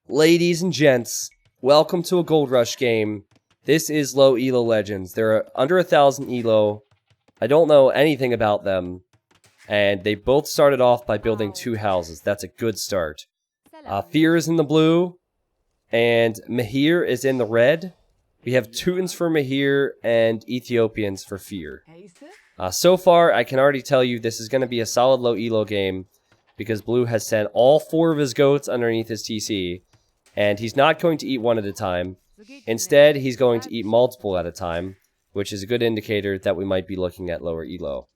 Ladies and gents, welcome to a Goldrush game. This is low ELO Legends. They're under 1,000 ELO. I don't know anything about them. And they both started off by building 2 houses. That's a good start. Fear is in the blue. And Mahir is in the red. We have Teutons for Mahir and Ethiopians for Fear. So far, I can already tell you this is going to be a solid low ELO game. Because Blue has sent all 4 of his goats underneath his TC. And he's not going to eat one at a time. Instead, he's going to eat multiple at a time, which is a good indicator that we might be looking at lower ELO.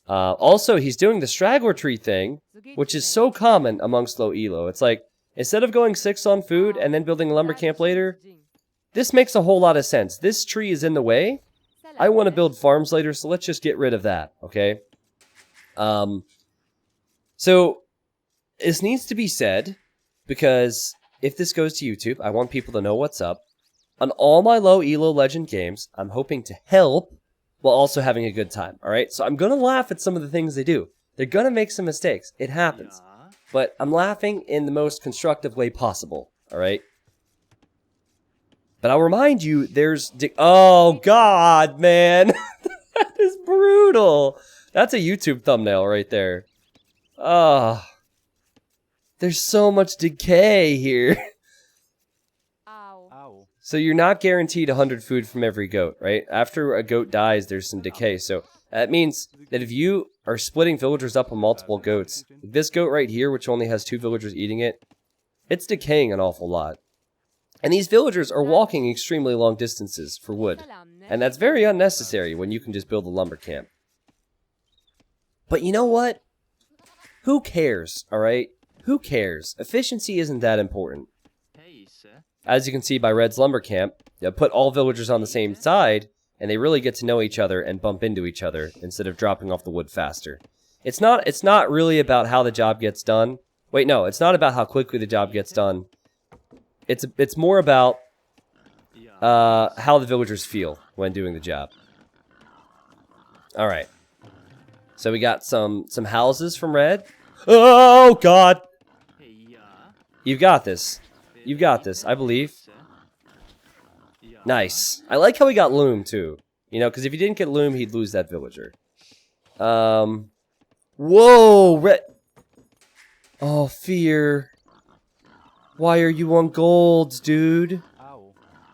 Also, he's doing the straggler tree thing, which is so common amongst low ELO. It's like, instead of going 6 on food and then building a lumber camp later, this makes a whole lot of sense. This tree is in the way. I want to build farms later, so let's just get rid of that, okay? So, this needs to be said, because if this goes to YouTube, I want people to know what's up. On all my low ELO legend games, I'm hoping to help while also having a good time, alright? So I'm going to laugh at some of the things they do. They're going to make some mistakes. It happens. But I'm laughing in the most constructive way possible, alright? But I'll remind you, there's... Oh, God, man! That is brutal! That's a YouTube thumbnail right there. Ah. There's so much decay here. Ow. So you're not guaranteed 100 food from every goat, right? After a goat dies, there's some decay. So that means that if you are splitting villagers up on multiple goats, this goat right here, which only has 2 villagers eating it, it's decaying an awful lot. And these villagers are walking extremely long distances for wood. And that's very unnecessary when you can just build a lumber camp. But you know what? Who cares, alright? Who cares? Efficiency isn't that important. As you can see by Red's Lumber Camp, you put all villagers on the same side, and they really get to know each other and bump into each other instead of dropping off the wood faster. It's not really about how the job gets done. Wait, no, it's not about how quickly the job gets done. It's more about how the villagers feel when doing the job. All right. So we got some houses from Red. Oh God! You've got this. You've got this, I believe. Nice. I like how he got Loom, too. You know, because if he didn't get Loom, he'd lose that villager. Whoa! Red... Oh, Fear. Why are you on golds, dude?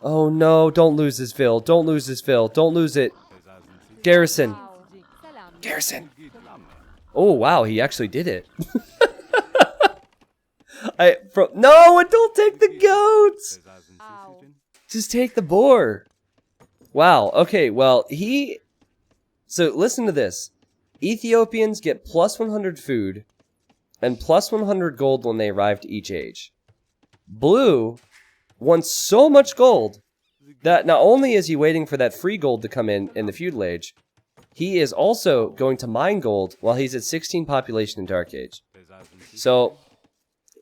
Oh, no. Don't lose this Vill. Don't lose this Vill. Don't lose it. Garrison. Garrison. Oh, wow. He actually did it. No, don't take the goats! Just take the boar. Wow, okay, well, So, listen to this. Ethiopians get plus 100 food and plus 100 gold when they arrive to each age. Blue wants so much gold that not only is he waiting for that free gold to come in the feudal age, he is also going to mine gold while he's at 16 population in Dark Age. So...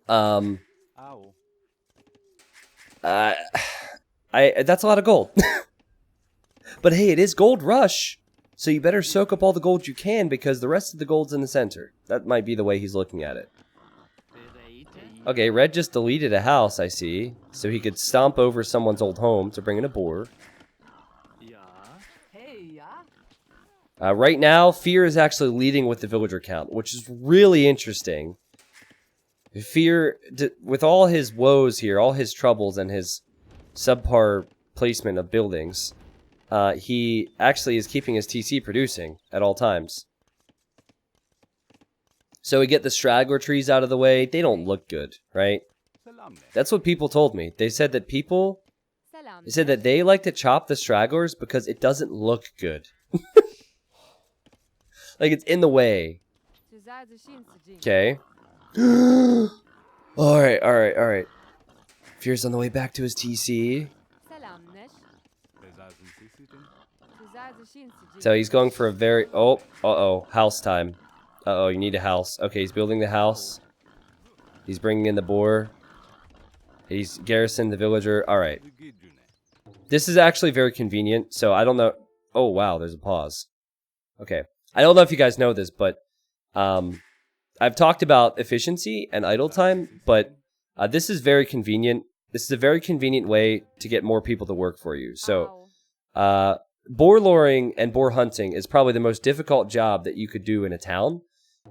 that's a lot of gold. But hey, it is Gold Rush, so you better soak up all the gold you can because the rest of the gold's in the center. That might be the way he's looking at it. Okay, Red just deleted a house, I see, so he could stomp over someone's old home to bring in a boar. Right now, Fear is actually leading with the villager count, which is really interesting. Fear, with all his woes here, all his troubles and his subpar placement of buildings, he actually is keeping his TC producing at all times. So we get the straggler trees out of the way. They don't look good, right? That's what people told me. They said that they like to chop the stragglers because it doesn't look good. Like it's in the way. Okay. Alright. Fear's on the way back to his TC. So he's going for a very... Oh, uh-oh. House time. Uh-oh, you need a house. Okay, he's building the house. He's bringing in the boar. He's garrisoned the villager. Alright. This is actually very convenient, so I don't know... Oh, wow, there's a pause. Okay. I don't know if you guys know this, but... I've talked about efficiency and idle time, but This is very convenient. This is a very convenient way to get more people to work for you. So, boar luring and boar hunting is probably the most difficult job that you could do in a town.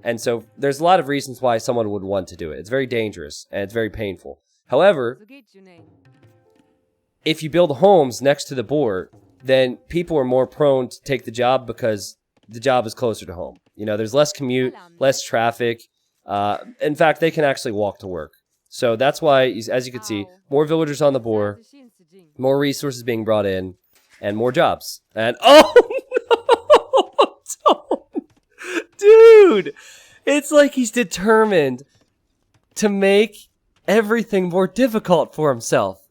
And so there's a lot of reasons why someone would want to do it. It's very dangerous and it's very painful. However, if you build homes next to the boar, then people are more prone to take the job because the job is closer to home. You know, there's less commute, less traffic. In fact, they can actually walk to work. So that's why, as you can see, more villagers on the boar, more resources being brought in, and more jobs. And oh no, dude, it's like he's determined to make everything more difficult for himself.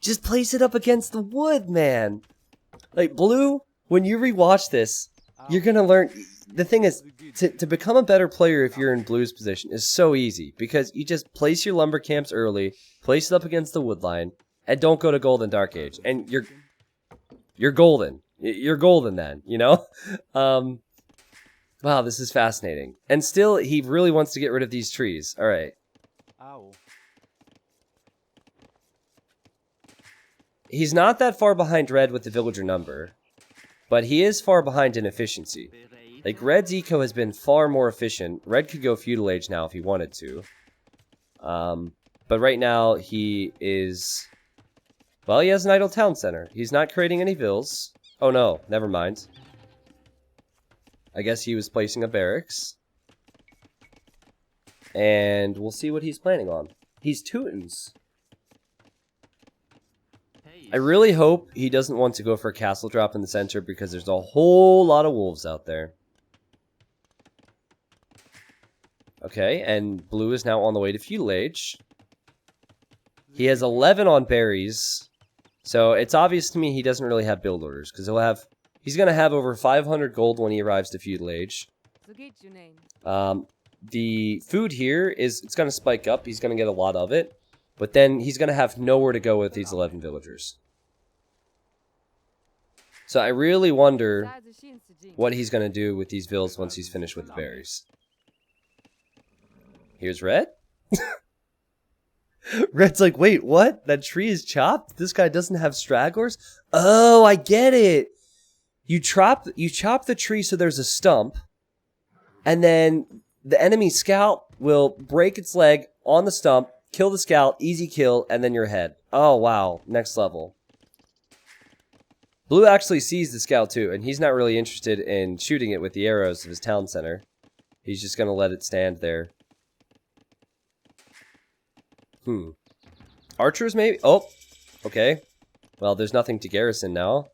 Just place it up against the wood, man. Like, Blue, when you rewatch this, you're gonna learn. The thing is, to become a better player if you're in Blue's position is so easy. Because you just place your lumber camps early, place it up against the wood line, and don't go to Golden Dark Age. And you're golden. You're golden then, you know? Wow, this is fascinating. And still, he really wants to get rid of these trees. Alright. He's not that far behind Red with the villager number, but he is far behind in efficiency. Like, Red's eco has been far more efficient. Red could go feudal age now if he wanted to. But right now, he is... Well, he has an idle town center. He's not creating any vills. Oh no, never mind. I guess he was placing a barracks. And we'll see what he's planning on. He's Teutons. I really hope he doesn't want to go for a castle drop in the center because there's a whole lot of wolves out there. Okay, and Blue is now on the way to feudal age. He has 11 on berries. So it's obvious to me he doesn't really have build orders because he's going to have over 500 gold when he arrives to feudal age. The food here it's going to spike up. He's going to get a lot of it. But then he's going to have nowhere to go with these 11 villagers. So I really wonder what he's going to do with these villas once he's finished with the berries. Here's Red. Red's like, wait, what? That tree is chopped? This guy doesn't have stragglers? Oh, I get it. You chop the tree so there's a stump. And then the enemy scout will break its leg on the stump. Kill the scout, easy kill, and then you're ahead. Oh, wow. Next level. Blue actually sees the scout too, and he's not really interested in shooting it with the arrows of his town center. He's just going to let it stand there. Archers maybe? Oh, okay. Well, there's nothing to garrison now.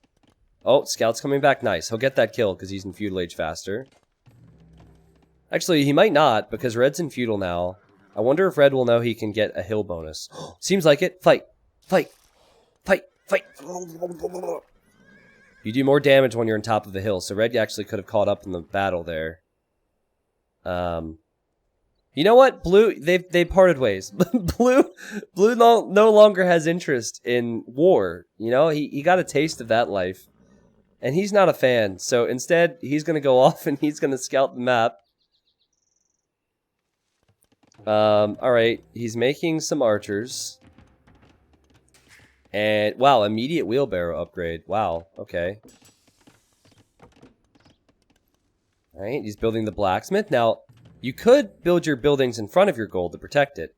Oh, scout's coming back. Nice. He'll get that kill because he's in feudal age faster. Actually, he might not because Red's in feudal now. I wonder if Red will know he can get a hill bonus. Seems like it. Fight. Fight. Fight. Fight. You do more damage when you're on top of a hill. So Red actually could have caught up in the battle there. You know what? Blue, they parted ways. Blue no longer has interest in war. You know, he got a taste of that life. And he's not a fan. So instead, he's going to go off and he's going to scout the map. Alright, he's making some archers. And, wow, immediate wheelbarrow upgrade. Wow, okay. Alright, he's building the blacksmith. Now, you could build your buildings in front of your gold to protect it.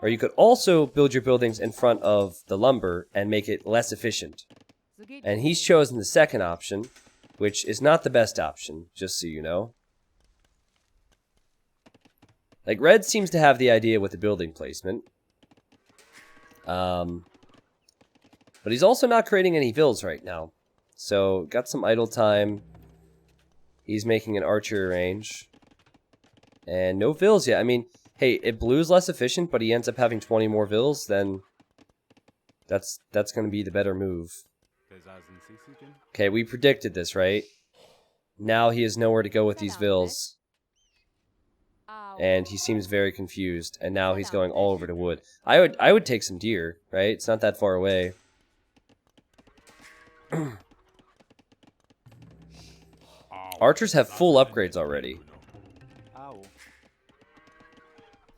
Or you could also build your buildings in front of the lumber and make it less efficient. And he's chosen the second option, which is not the best option, just so you know. Like, Red seems to have the idea with the building placement. But he's also not creating any vills right now. So, got some idle time. He's making an archer range. And no vills yet. I mean, hey, if Blue's less efficient, but he ends up having 20 more vills, then that's going to be the better move. Okay, we predicted this, right? Now he has nowhere to go with these vills. And he seems very confused. And now he's going all over to wood. I would take some deer, right? It's not that far away. Archers have full upgrades already.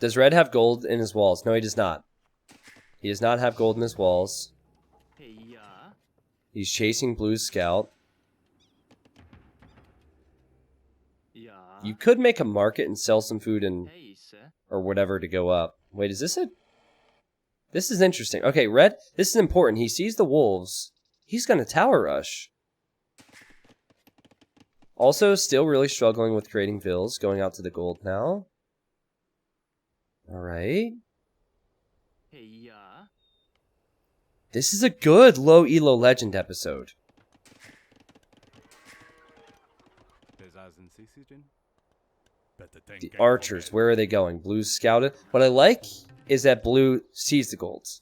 Does red have gold in his walls? No, he does not. He does not have gold in his walls. He's chasing blue's scout. You could make a market and sell some food and or whatever to go up. Wait, is this a... This is interesting. Okay, red, this is important. He sees the wolves. He's going to tower rush. Also, still really struggling with creating vills. Going out to the gold now. Alright. This is a good low ELO legend episode. The archers, where are they going? Blue's scouted. What I like is that blue sees the golds.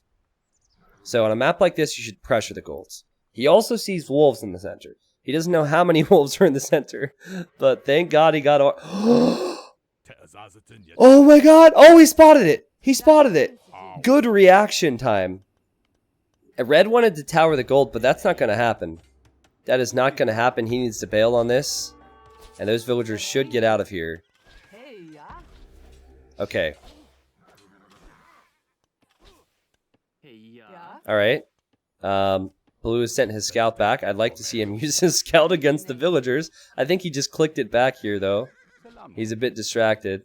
So on a map like this, you should pressure the golds. He also sees wolves in the center. He doesn't know how many wolves are in the center, but thank God he got... Oh my God! Oh, he spotted it! He spotted it! Good reaction time. Red wanted to tower the gold, but that's not going to happen. That is not going to happen. He needs to bail on this. And those villagers should get out of here. Okay. Alright. Blue has sent his scout back. I'd like to see him use his scout against the villagers. I think he just clicked it back here, though. He's a bit distracted.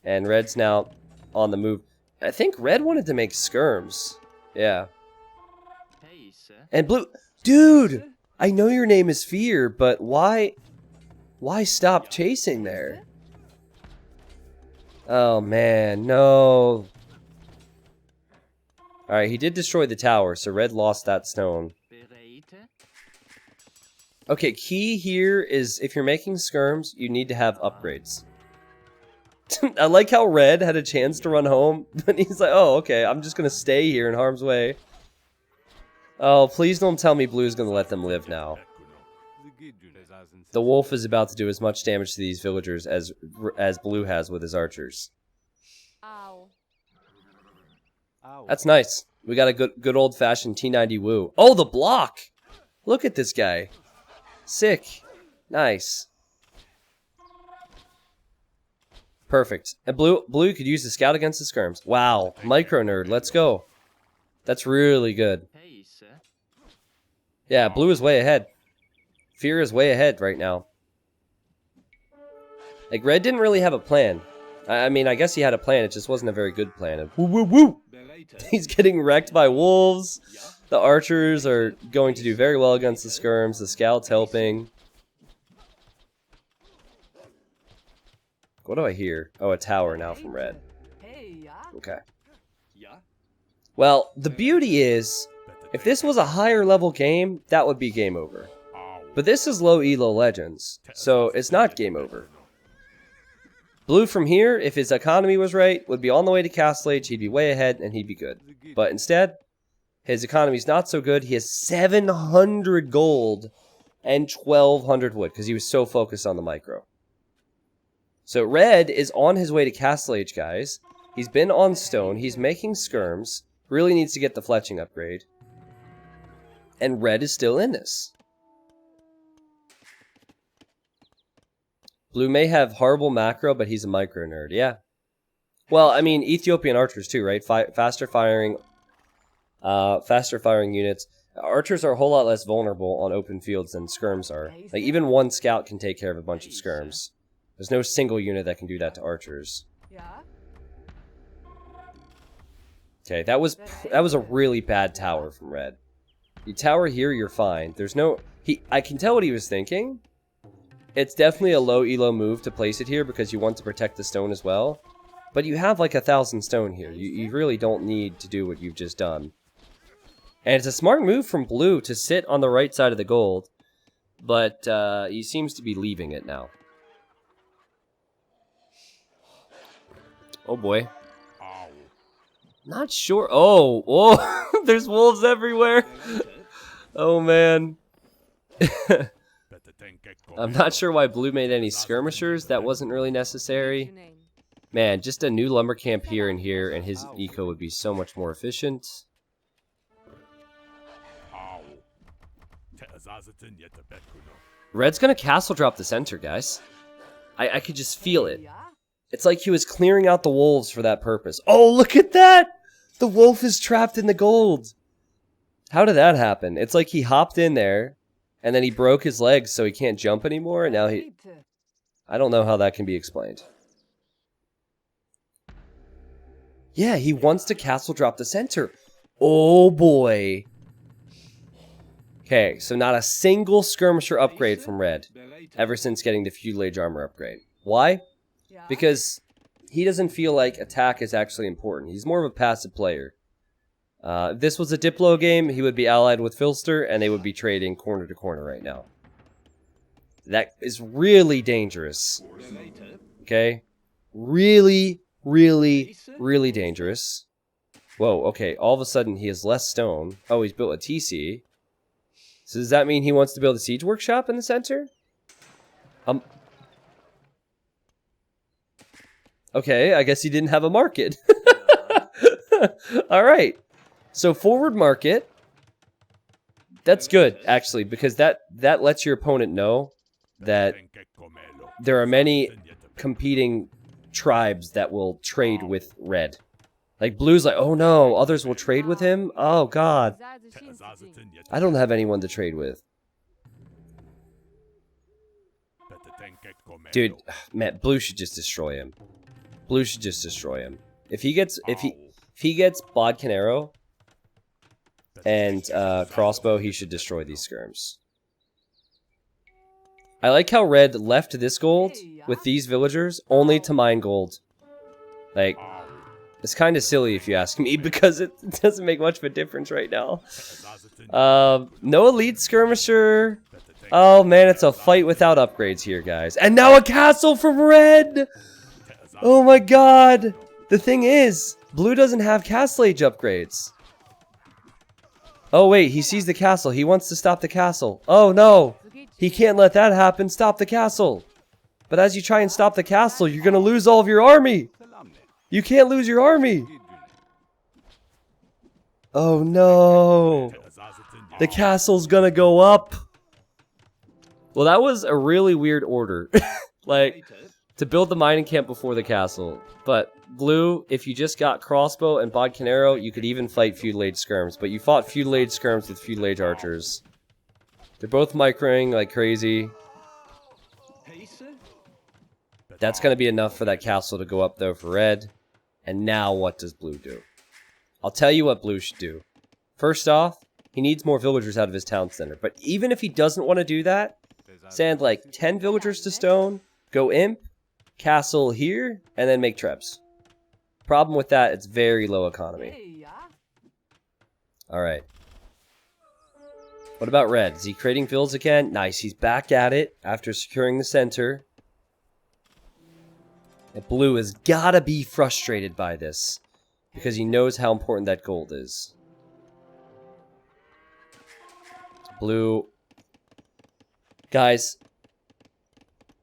And red's now on the move. I think red wanted to make skirms. Yeah. And blue... Dude! I know your name is Fear, but why... Why stop chasing there? Oh, man. No. Alright, he did destroy the tower, so red lost that stone. Okay, key here is if you're making skirms, you need to have upgrades. I like how red had a chance to run home, but he's like, oh, okay, I'm just gonna stay here in harm's way. Oh, please don't tell me blue's gonna let them live now. The wolf is about to do as much damage to these villagers as blue has with his archers. That's nice. We got a good old-fashioned T90 woo. Oh, the block! Look at this guy. Sick. Nice. Perfect. And blue could use the scout against the skirms. Wow. Micro nerd. Let's go. That's really good. Yeah, blue is way ahead. Fear is way ahead right now. Like, red didn't really have a plan. I mean, I guess he had a plan. It just wasn't a very good plan. Woo, woo, woo! He's getting wrecked by wolves. The archers are going to do very well against the skirms. The scout's helping. What do I hear? Oh, a tower now from red. Okay. Well, the beauty is, if this was a higher level game, that would be game over. But this is low ELO Legends, so it's not game over. Blue from here, if his economy was right, would be on the way to Castle Age, he'd be way ahead, and he'd be good. But instead, his economy's not so good. He has 700 gold and 1,200 wood, because he was so focused on the micro. So red is on his way to Castle Age, guys. He's been on stone, he's making skirms, really needs to get the fletching upgrade. And red is still in this. Blue may have horrible macro, but he's a micro nerd. Yeah. Well, I mean, Ethiopian archers too, right? Faster firing units. Archers are a whole lot less vulnerable on open fields than skirms are. Like, even one scout can take care of a bunch of skirms. There's no single unit that can do that to archers. Okay, that was a really bad tower from red. You tower here, you're fine. There's no... I can tell what he was thinking. It's definitely a low elo move to place it here because you want to protect the stone as well. But you have like 1,000 stone here. You really don't need to do what you've just done. And it's a smart move from blue to sit on the right side of the gold. But he seems to be leaving it now. Oh boy. Not sure. Oh, there's wolves everywhere. Oh man. I'm not sure why blue made any skirmishers. That wasn't really necessary. Man, just a new Lumbercamp here and here, and his eco would be so much more efficient. Red's gonna castle drop the center, guys. I could just feel it. It's like he was clearing out the wolves for that purpose. Oh, look at that! The wolf is trapped in the gold. How did that happen? It's like he hopped in there, and then he broke his legs so he can't jump anymore, and now he... I don't know how that can be explained. Yeah, he wants to castle drop the center. Oh boy. Okay, so not a single skirmisher upgrade from Red ever since getting the Feudal Age armor upgrade. Why? Because he doesn't feel like attack is actually important. He's more of a passive player. If this was a Diplo game, he would be allied with Filster, and they would be trading corner to corner right now. That is really dangerous. Okay? Really, really, really dangerous. Whoa, okay, all of a sudden he has less stone. Oh, he's built a TC. So does that mean he wants to build a siege workshop in the center? Okay, I guess he didn't have a market. Alright. So forward market. That's good, actually, because that lets your opponent know that there are many competing tribes that will trade with Red. Like, Blue's like, oh no, others will trade with him? Oh god. I don't have anyone to trade with. Dude, man, Blue should just destroy him. Blue should just destroy him. If he gets Bodkin Arrow and Crossbow, he should destroy these skirms. I like how Red left this gold with these villagers only to mine gold. Like, it's kind of silly if you ask me, because it doesn't make much of a difference right now. No elite skirmisher. Oh man, it's a fight without upgrades here, guys. And now a castle from Red! Oh my god! The thing is, Blue doesn't have Castle Age upgrades. Oh wait, he sees the castle. He wants to stop the castle. Oh no! He can't let that happen. Stop the castle. But as you try and stop the castle, you're gonna lose all of your army. You can't lose your army. Oh no. The castle's gonna go up. Well, that was a really weird order. Like, to build the mining camp before the castle. But Blue, if you just got Crossbow and Bodkin Arrow, you could even fight Feudal Age skirms. But you fought Feudal Age skirms with Feudal Age archers. They're both microing like crazy. That's going to be enough for that castle to go up, though, for Red. And now what does Blue do? I'll tell you what Blue should do. First off, he needs more villagers out of his town center. But even if he doesn't want to do that, send like 10 villagers to stone, go imp, castle here, and then make trebs. Problem with that, it's very low economy. Alright. What about Red? Is he creating fields again? Nice, he's back at it after securing the center. And Blue has gotta be frustrated by this, because he knows how important that gold is. Blue, guys,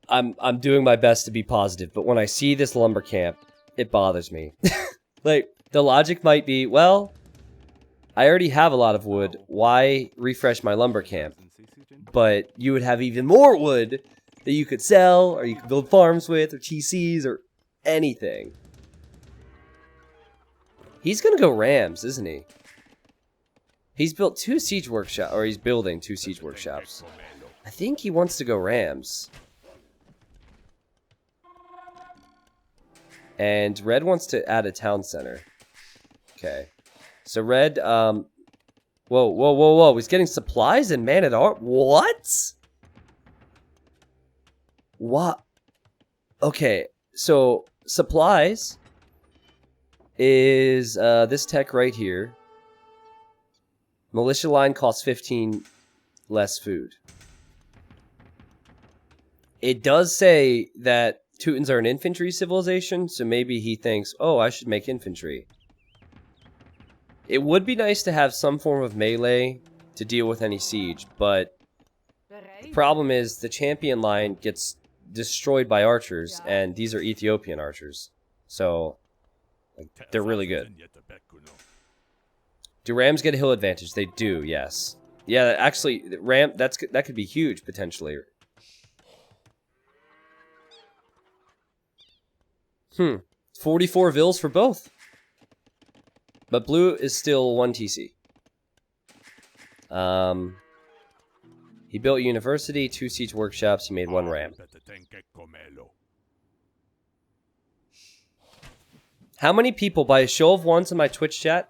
I'm doing my best to be positive, but when I see this lumber camp, it bothers me. Like, the logic might be, well, I already have a lot of wood, why refresh my lumber camp? But you would have even more wood that you could sell, or you could build farms with, or TCs, or anything. He's gonna go Rams, isn't he? He's built 2 siege workshops, or he's building 2 siege workshops. I think he wants to go Rams. And Red wants to add a town center. Okay. So Red, whoa, whoa, whoa, whoa. He's getting supplies and man-at-arms. What? What? Okay, so supplies is this tech right here. Militia line costs 15 less food. It does say that Teutons are an infantry civilization, so maybe he thinks, oh, I should make infantry. It would be nice to have some form of melee to deal with any siege, but the problem is the champion line gets destroyed by archers, and these are Ethiopian archers. So, like, they're really good. Do Rams get a hill advantage? They do, yes. Yeah, actually, that could be huge, potentially. 44 vills for both. But blue is still 1 TC. He built university, 2 siege workshops, he made 1 ram. How many people, by a show of ones in my Twitch chat,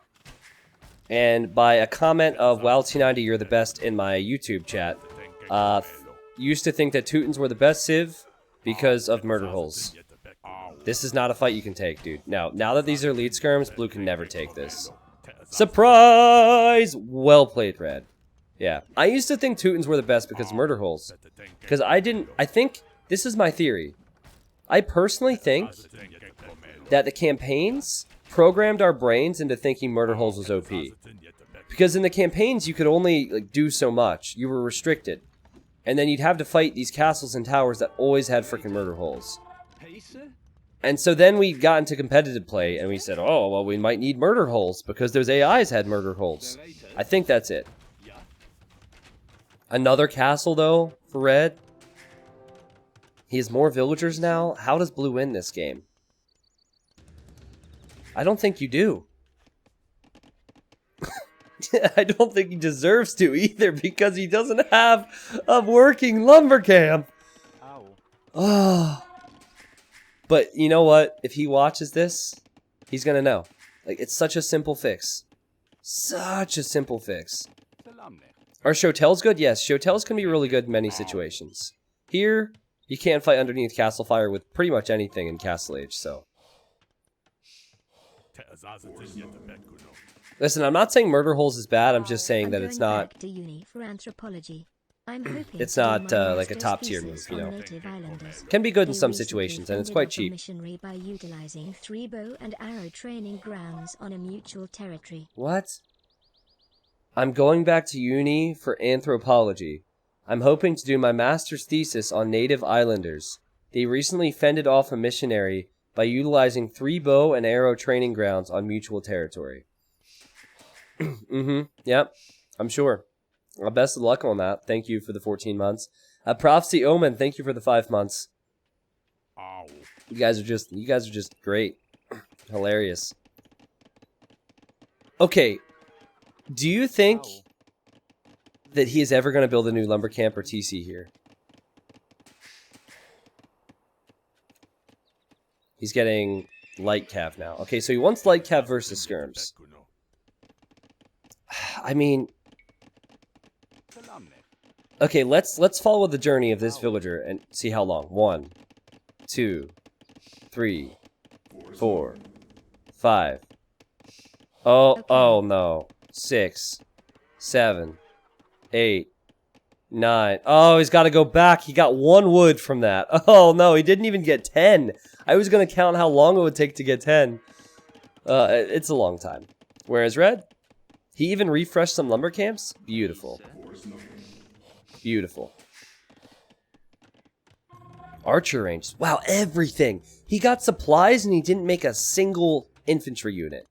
and by a comment of WildT90, you're the best in my YouTube chat, used to think that Teutons were the best civ because of murder holes. This is not a fight you can take, dude. Now that these are lead skirms, blue can never take this. Surprise! Well played, red. Yeah, I used to think Teutons were the best because of murder holes. Because I think, this is my theory. I personally think that the campaigns programmed our brains into thinking murder holes was OP. Because in the campaigns, you could only do so much. You were restricted. And then you'd have to fight these castles and towers that always had freaking murder holes. And so then we got into competitive play, and we said, oh, well, we might need murder holes, because those AIs had murder holes. I think that's it. Another castle, though, for red. He has more villagers now. How does blue win this game? I don't think you do. I don't think he deserves to either, because he doesn't have a working Lumbercamp. Oh. But you know what? If he watches this, he's gonna know. Like, it's such a simple fix. Such a simple fix. Are Shotels good? Yes, Shotels can be really good in many situations. Here, you can't fight underneath Castle Fire with pretty much anything in Castle Age, so. Listen, I'm not saying murder holes is bad, I'm just saying that it's not... It's not like a top tier move, you know. Can be good in some situations, and it's quite cheap. By utilizing 3 bow and arrow training grounds on a mutual territory. What? I'm going back to uni for anthropology. I'm hoping to do my master's thesis on native islanders. They recently fended off a missionary by utilizing 3 bow and arrow training grounds on mutual territory. Yep, I'm sure. Well, best of luck on that. Thank you for the 14 months. Prophecy Omen, thank you for the 5 months. You guys are just great. Hilarious. Okay. Do you think that he is ever going to build a new Lumbercamp or TC here? He's getting light cav now. Okay, so he wants light cav versus skirms. I mean, okay, let's follow the journey of this villager and see how long. 1, 2, 3, 4, 5. Oh no. 6, 7, 8, 9. Oh, he's got to go back. He got 1 wood from that. Oh no, he didn't even get 10. I was gonna count how long it would take to get 10. It's a long time. Whereas red, he even refreshed some lumber camps. Beautiful. Beautiful. Archer range. Wow, everything. He got supplies and he didn't make a single infantry unit.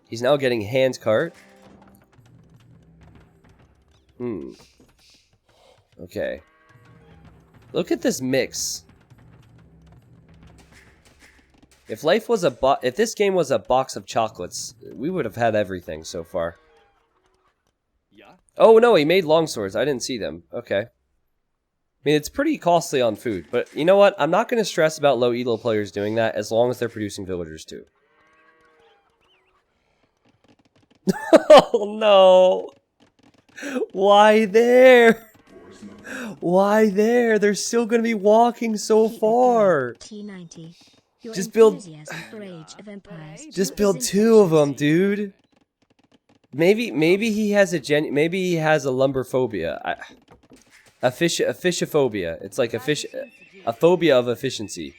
He's now getting hand cart. Okay. Look at this mix. If life was if this game was a box of chocolates, we would have had everything so far. Oh no, he made longswords. I didn't see them. Okay. I mean, it's pretty costly on food, but you know what? I'm not going to stress about low elo players doing that as long as they're producing villagers too. Oh no! Why there? Why there? They're still going to be walking so far. Just build 2 of them, dude. Maybe he has a lumberphobia. A fishophobia. It's like a phobia of efficiency.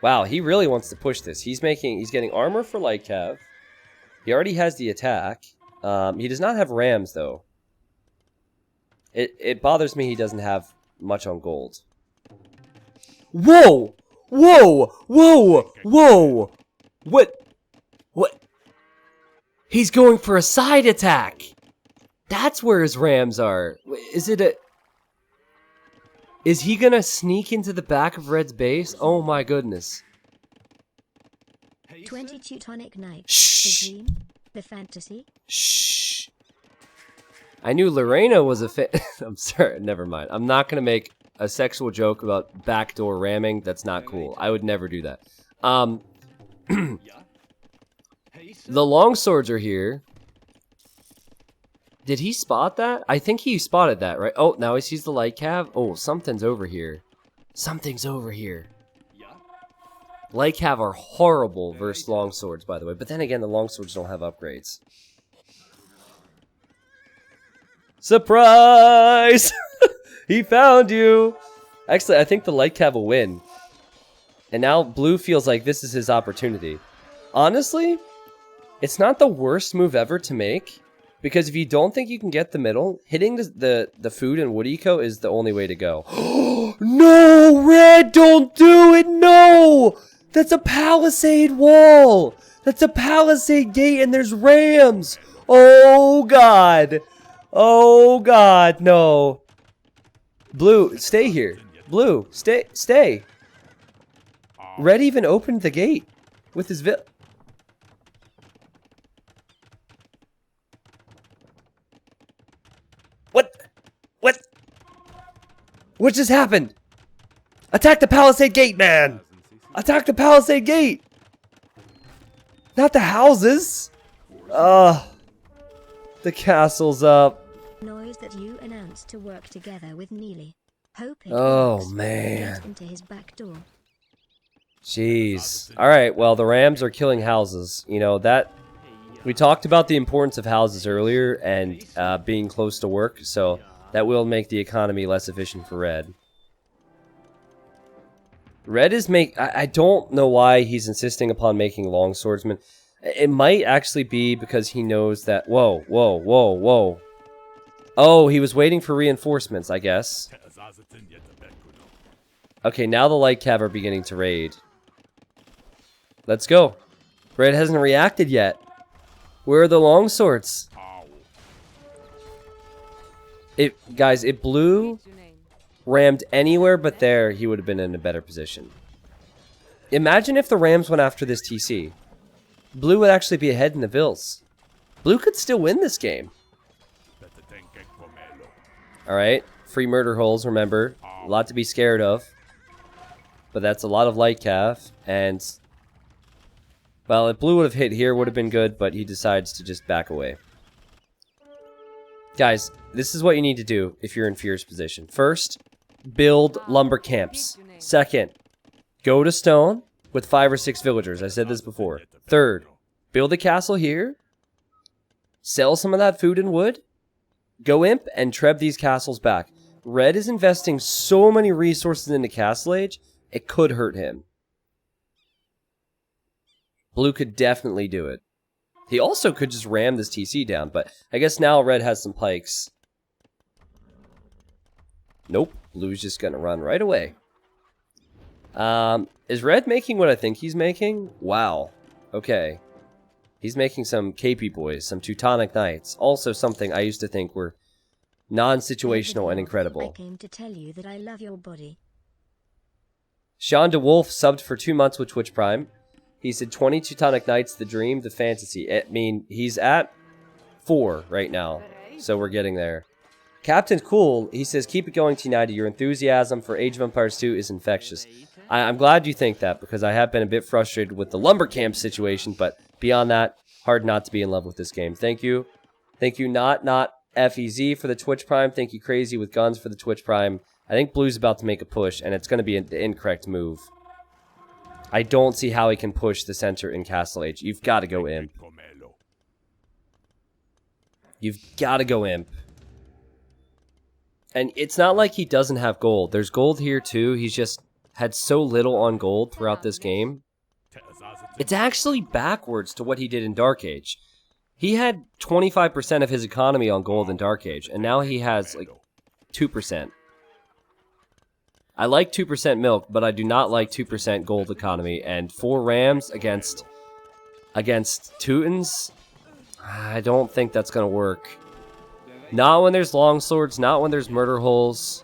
Wow, he really wants to push this. He's getting armor for light cav. He already has the attack. He does not have rams though. It bothers me he doesn't have much on gold. Whoa! Whoa! Whoa! Whoa! What? He's going for a side attack! That's where his rams are. Is it a... Is he gonna sneak into the back of Red's base? Oh my goodness. 20 Teutonic Knights. Shh. The dream? The fantasy? Shh. I knew Lorena was a I'm sorry, never mind. I'm not gonna make a sexual joke about backdoor ramming. That's not cool. I would never do that. The longswords are here. Did he spot that? I think he spotted that, right? Oh, now he sees the light cav. Oh, something's over here. Something's over here. Light cav are horrible versus longswords, by the way. But then again, the longswords don't have upgrades. Surprise! He found you! Actually, I think the light cav will win. And now blue feels like this is his opportunity. Honestly, it's not the worst move ever to make. Because if you don't think you can get the middle, hitting the food and wood eco is the only way to go. No! Red, don't do it! No! That's a palisade wall! That's a palisade gate and there's rams! Oh god! Oh god, no. Blue, stay here. Blue, stay. Red even opened the gate with his What just happened? Attack the palisade gate, man! Attack the palisade gate! Not the houses! The castle's up. Noise that you announced to work together with Neely. Hope it Oh, works. man. Get into his back door. Jeez. Alright, well, the Rams are killing houses. You know, that... We talked about the importance of houses earlier and being close to work, so that will make the economy less efficient for Red. Red is I don't know why he's insisting upon making longswordsmen. It might actually be because he knows that... Whoa. Oh, he was waiting for reinforcements, I guess. Okay, now the light cav are beginning to raid. Let's go. Red hasn't reacted yet. Where are the longswords? Guys, if blue rammed anywhere but there, he would have been in a better position. Imagine if the Rams went after this TC. Blue would actually be ahead in the Vills. Blue could still win this game. Alright, free murder holes, remember. A lot to be scared of. But that's a lot of light cav, and... Well, if blue would have hit here, would have been good, but he decides to just back away. Guys, this is what you need to do if you're in Fierce position. First, build Lumbercamps. Second, go to stone with 5 or 6 villagers. I said this before. Third, build a castle here. Sell some of that food and wood. Go imp and treb these castles back. Red is investing so many resources into Castle Age, it could hurt him. Blue could definitely do it. He also could just ram this TC down, but I guess now Red has some pikes. Nope, Blue's just gonna run right away. Is Red making what I think he's making? Wow. Okay. He's making some KP boys, some Teutonic Knights. Also something I used to think were non-situational and incredible. I came to tell you that I love your body. Sean DeWolf subbed for 2 months with Twitch Prime. He said 20 Teutonic Knights, the dream, the fantasy. I mean, he's at 4 right now, so we're getting there. Captain Cool, he says, keep it going, T90. Your enthusiasm for Age of Empires 2 is infectious. I'm glad you think that, because I have been a bit frustrated with the Lumbercamp situation, but beyond that, hard not to be in love with this game. Thank you. Thank you, not FEZ for the Twitch Prime. Thank you, Crazy with Guns for the Twitch Prime. I think Blue's about to make a push, and it's going to be the incorrect move. I don't see how he can push the center in Castle Age. You've got to go imp. You've got to go imp. And it's not like he doesn't have gold. There's gold here too. He's just had so little on gold throughout this game. It's actually backwards to what he did in Dark Age. He had 25% of his economy on gold in Dark Age, and now he has like 2%. I like 2% milk, but I do not like 2% gold economy. And 4 Rams against Teutons, I don't think that's going to work. Not when there's longswords, not when there's murder holes.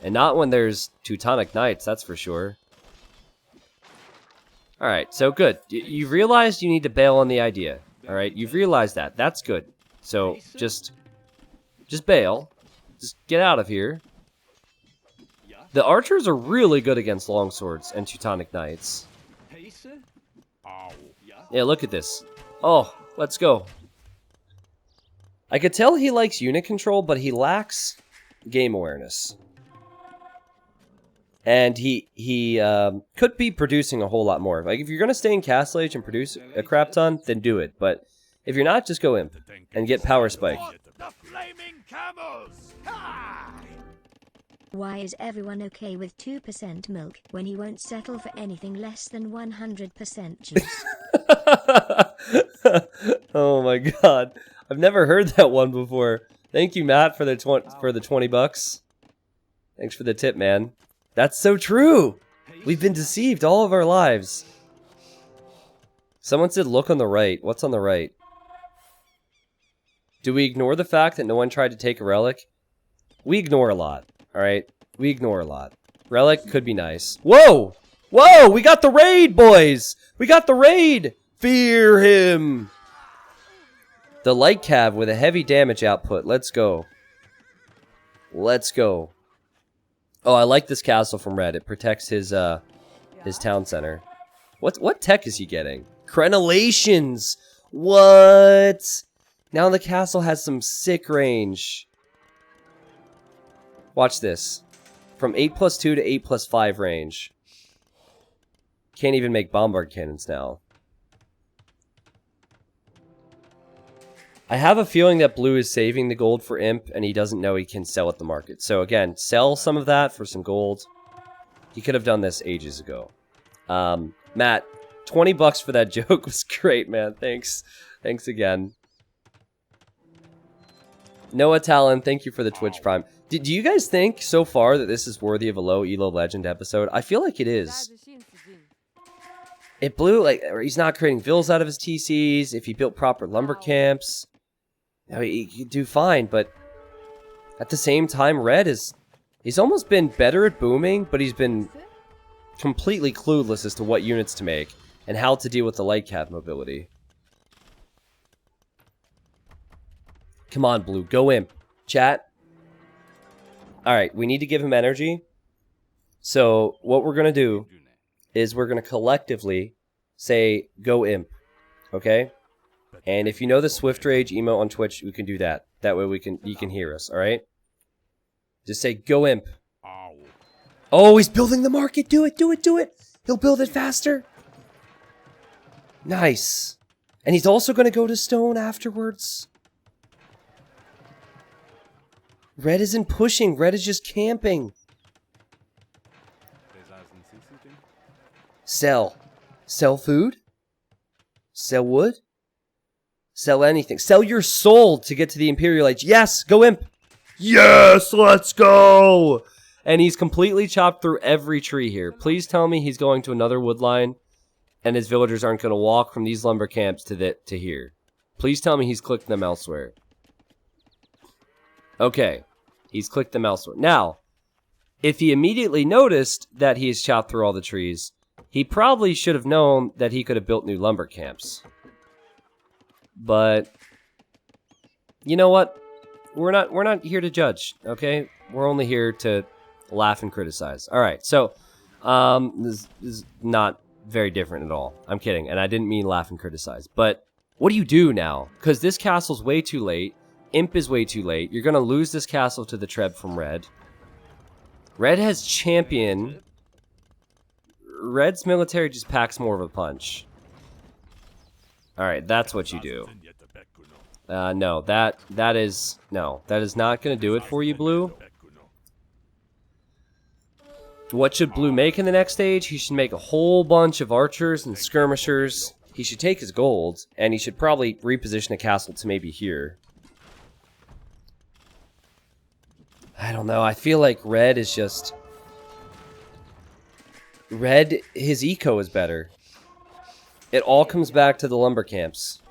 And not when there's Teutonic Knights, that's for sure. Alright, so good. You've realized you need to bail on the idea. Alright, you've realized that. That's good. So, just bail. Just get out of here. The archers are really good against longswords and Teutonic Knights. Yeah, look at this. Oh, let's go. I could tell he likes unit control, but he lacks game awareness. And he could be producing a whole lot more. Like, if you're going to stay in Castle Age and produce a crap ton, then do it. But if you're not, just go Imp and get Power Spike. Why is everyone okay with 2% milk when he won't settle for anything less than 100% juice? Oh my god. I've never heard that one before. Thank you, Matt, for the 20 bucks. Thanks for the tip, man. That's so true. We've been deceived all of our lives. Someone said look on the right. What's on the right? Do we ignore the fact that no one tried to take a relic? We ignore a lot. Alright? We ignore a lot. Relic could be nice. Whoa! Whoa! We got the raid, boys! We got the raid! Fear him! The light cav with a heavy damage output. Let's go. Let's go. Oh, I like this castle from Red. It protects his town center. What tech is he getting? Crenellations! What? Now the castle has some sick range. Watch this. From 8+2 to 8+5 range. Can't even make bombard cannons now. I have a feeling that Blue is saving the gold for Imp, and he doesn't know he can sell at the market. So again, sell some of that for some gold. He could have done this ages ago. Matt, 20 bucks for that joke was great, man. Thanks. Thanks again. Noah Talon, thank you for the Twitch Prime. Do you guys think so far that this is worthy of a low ELO Legend episode? I feel like it is. It blew, like, he's not creating vills out of his TCs. If he built proper Lumbercamps, I mean, he could do fine, but at the same time, Red he's almost been better at booming, but he's been completely clueless as to what units to make and how to deal with the light cav mobility. Come on, Blue, go in. Chat. Alright, we need to give him energy. So, what we're going to do is we're going to collectively say, go Imp. Okay? And if you know the Swift Rage emote on Twitch, we can do that. That way you can hear us, alright? Just say, go Imp. Oh, he's building the market! Do it, do it, do it! He'll build it faster! Nice. And he's also going to go to stone afterwards. Red isn't pushing, Red is just camping. Sell. Sell food? Sell wood? Sell anything. Sell your soul to get to the Imperial Age. Yes, go Imp. Yes, let's go. And he's completely chopped through every tree here. Please tell me he's going to another wood line and his villagers aren't going to walk from these lumber camps to here. Please tell me he's clicked them elsewhere. Okay, he's clicked them elsewhere. Now, if he immediately noticed that he has chopped through all the trees, he probably should have known that he could have built new lumber camps. But you know what? We're not here to judge, okay? We're only here to laugh and criticize. All right, so this is not very different at all. I'm kidding, and I didn't mean laugh and criticize. But what do you do now? Because this castle's way too late. Imp is way too late. You're gonna lose this castle to the Treb from Red. Red has champion. Red's military just packs more of a punch. Alright, that's what you do. No, that is not going to do it for you, Blue. What should Blue make in the next stage? He should make a whole bunch of archers and skirmishers. He should take his gold, and he should probably reposition a castle to maybe here. I don't know, I feel like Red is just... Red, his eco is better. It all comes back to the lumber camps.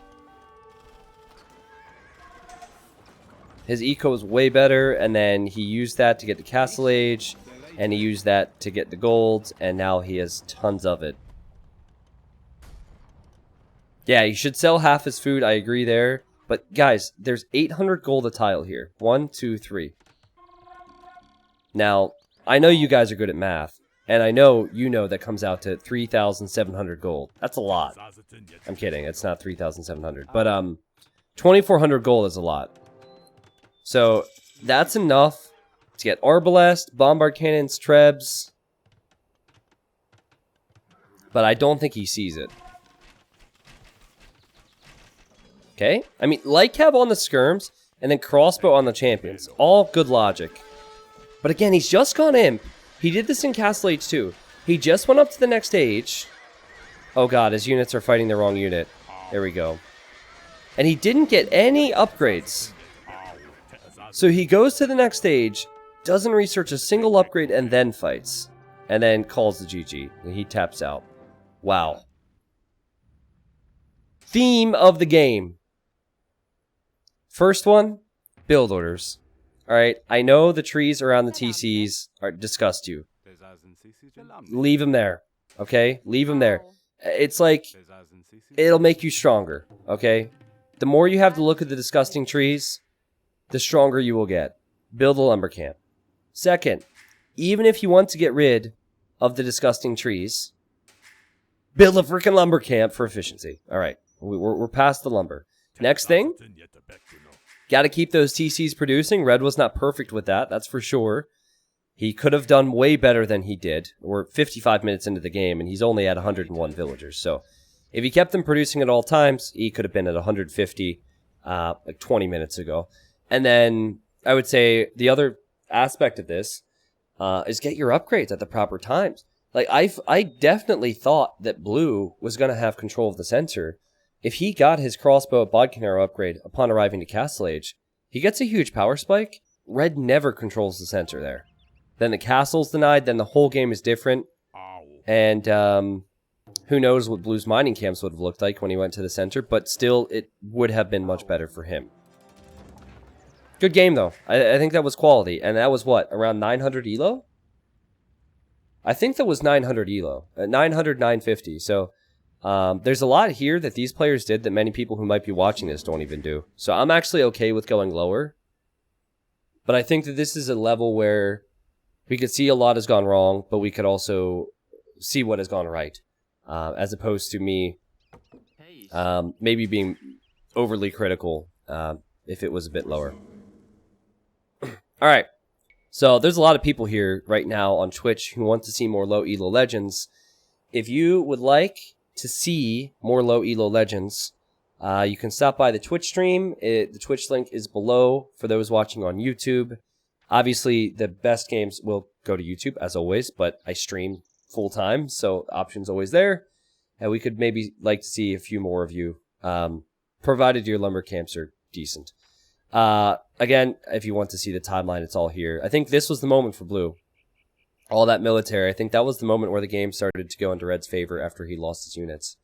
His eco is way better, and then he used that to get the Castle Age, and he used that to get the gold, and now he has tons of it. Yeah, he should sell half his food, I agree there. But guys, there's 800 gold a tile here. 1, 2, 3. Now, I know you guys are good at math, and I know you know that comes out to 3,700 gold. That's a lot. I'm kidding, it's not 3,700. But 2,400 gold is a lot. So, that's enough to get Arbalest, Bombard Cannons, Trebs. But I don't think he sees it. Okay? I mean, Light Cab on the Skirms, and then Crossbow on the Champions. All good logic. But again, he's just gone Imp. He did this in Castle Age too. He just went up to the next stage. Oh god, his units are fighting the wrong unit. There we go. And he didn't get any upgrades. So he goes to the next stage, doesn't research a single upgrade, and then fights. And then calls the GG. And he taps out. Wow. Theme of the game. First one, build orders. Alright, I know the trees around the TCs disgust you. Leave them there, okay? Leave them there. It's like, it'll make you stronger, okay? The more you have to look at the disgusting trees, the stronger you will get. Build a lumber camp. Second, even if you want to get rid of the disgusting trees, build a freaking lumber camp for efficiency. Alright, we're past the lumber. Next thing, got to keep those TCs producing. Red was not perfect with that, that's for sure. He could have done way better than he did. We're 55 minutes into the game, and he's only at 101 villagers. So, if he kept them producing at all times, he could have been at 150 like 20 minutes ago. And then, I would say, the other aspect of this is get your upgrades at the proper times. Like, I definitely thought that Blue was going to have control of the center. If he got his crossbow at Bodcanero upgrade upon arriving to Castle Age, he gets a huge power spike. Red never controls the center there. Then the castle's denied, then the whole game is different. And who knows what Blue's mining camps would have looked like when he went to the center, but still, it would have been much better for him. Good game, though. I think that was quality. And that was what? Around 900 ELO? I think that was 900 ELO. 900, 950. So, there's a lot here that these players did that many people who might be watching this don't even do. So I'm actually okay with going lower. But I think that this is a level where we could see a lot has gone wrong, but we could also see what has gone right. As opposed to me maybe being overly critical if it was a bit lower. Alright. So there's a lot of people here right now on Twitch who want to see more low ELO Legends. If you would like to see more low ELO Legends, you can stop by the Twitch stream. The Twitch link is below for those watching on YouTube. Obviously, the best games will go to YouTube, as always, but I stream full-time, so the option's always there. And we could maybe like to see a few more of you, provided your lumber camps are decent. Again, if you want to see the timeline, it's all here. I think this was the moment for Blue. All that military, I think that was the moment where the game started to go into Red's favor after he lost his units.